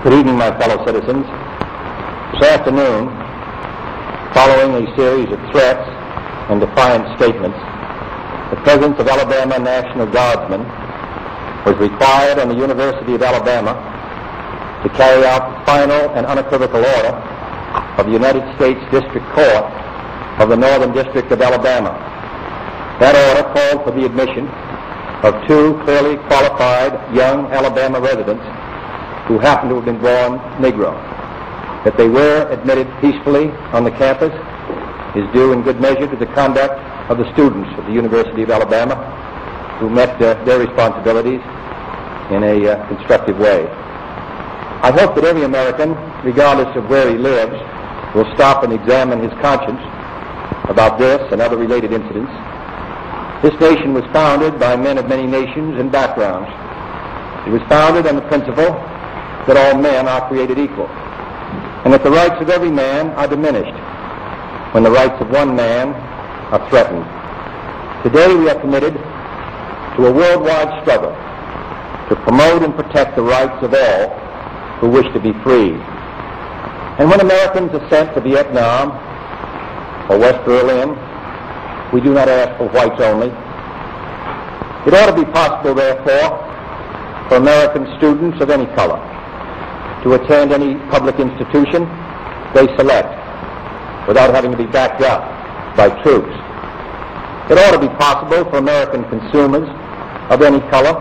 Good evening, my fellow citizens. This afternoon, following a series of threats and defiant statements, the presence of Alabama National Guardsmen was required on the University of Alabama to carry out the final and unequivocal order of the United States District Court of the Northern District of Alabama. That order called for the admission of two clearly qualified young Alabama residents who happened to have been born Negro. That they were admitted peacefully on the campus is due in good measure to the conduct of the students of the University of Alabama who met their responsibilities in a constructive way. I hope that every American, regardless of where he lives, will stop and examine his conscience about this and other related incidents. This nation was founded by men of many nations and backgrounds. It was founded on the principle that all men are created equal, and that the rights of every man are diminished when the rights of one man are threatened. Today we are committed to a worldwide struggle to promote and protect the rights of all who wish to be free. And when Americans are sent to Vietnam or West Berlin, we do not ask for whites only. It ought to be possible, therefore, for American students of any color to attend any public institution they select without having to be backed up by troops. It ought to be possible for American consumers of any color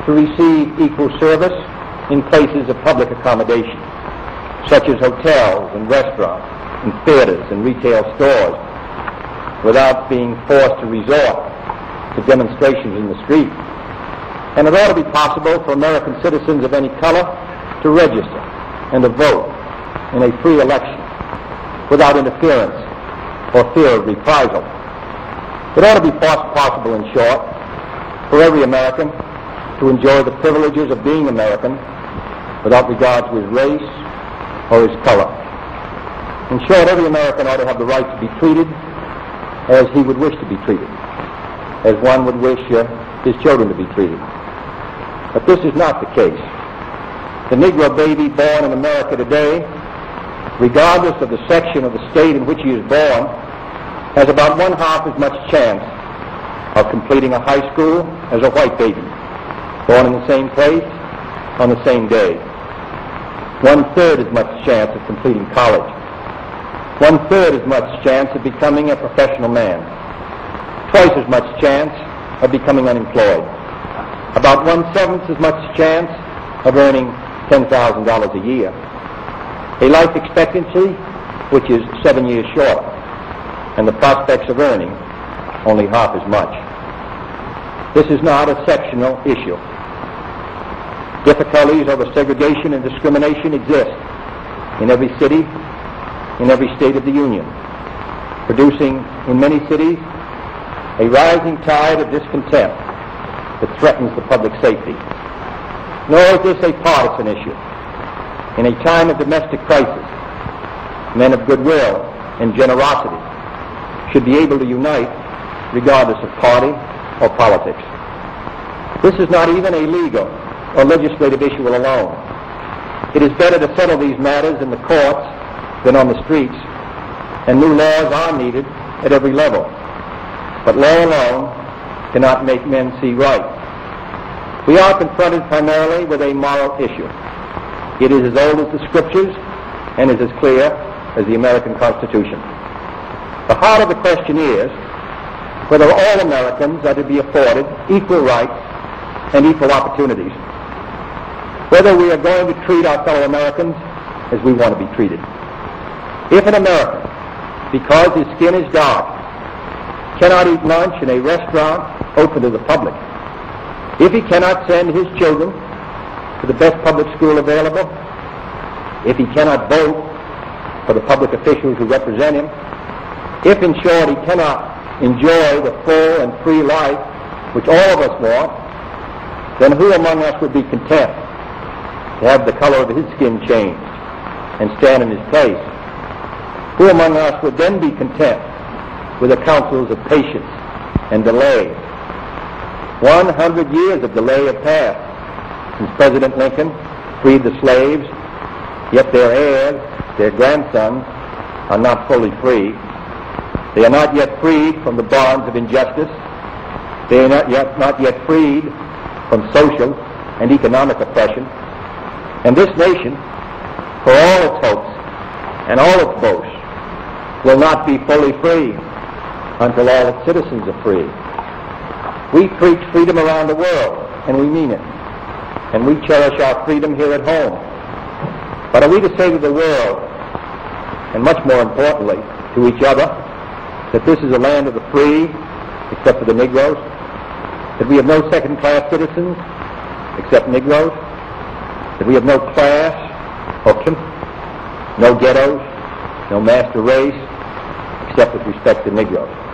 to receive equal service in places of public accommodation, such as hotels and restaurants and theaters and retail stores, without being forced to resort to demonstrations in the street. And it ought to be possible for American citizens of any color to register and to vote in a free election without interference or fear of reprisal. It ought to be possible, in short, for every American to enjoy the privileges of being American without regard to his race or his color. In short, every American ought to have the right to be treated as he would wish to be treated, as one would wish his children to be treated. But this is not the case. The Negro baby born in America today, regardless of the section of the state in which he is born, has about one-half as much chance of completing a high school as a white baby, born in the same place on the same day. One-third as much chance of completing college. One-third as much chance of becoming a professional man. Twice as much chance of becoming unemployed. About one-seventh as much chance of earning $10,000 a year. A life expectancy which is 7 years shorter, and the prospects of earning only half as much. This is not a sectional issue. Difficulties over segregation and discrimination exist in every city, in every state of the Union, producing in many cities a rising tide of discontent that threatens the public safety. Nor is this a partisan issue. In a time of domestic crisis, men of goodwill and generosity should be able to unite regardless of party or politics. This is not even a legal or legislative issue alone. It is better to settle these matters in the courts than on the streets, and new laws are needed at every level. But law alone cannot make men see right. We are confronted primarily with a moral issue. It is as old as the Scriptures and is as clear as the American Constitution. The heart of the question is whether all Americans are to be afforded equal rights and equal opportunities. Whether we are going to treat our fellow Americans as we want to be treated. If an American, because his skin is dark, cannot eat lunch in a restaurant open to the public, if he cannot send his children to the best public school available, if he cannot vote for the public officials who represent him, if, in short, he cannot enjoy the full and free life which all of us want, then who among us would be content to have the color of his skin changed and stand in his place? Who among us would then be content with the counsels of patience and delay? 100 years of delay have passed since President Lincoln freed the slaves, yet their heirs, their grandsons, are not fully free. They are not yet freed from the bonds of injustice. They are not yet freed from social and economic oppression. And this nation, for all its hopes and all its boasts, will not be fully free until all its citizens are free. We preach freedom around the world, and we mean it. And we cherish our freedom here at home. But are we to say to the world, and much more importantly, to each other, that this is a land of the free, except for the Negroes? That we have no second-class citizens, except Negroes? That we have no class or no ghettos, no master race, except with respect to Negroes?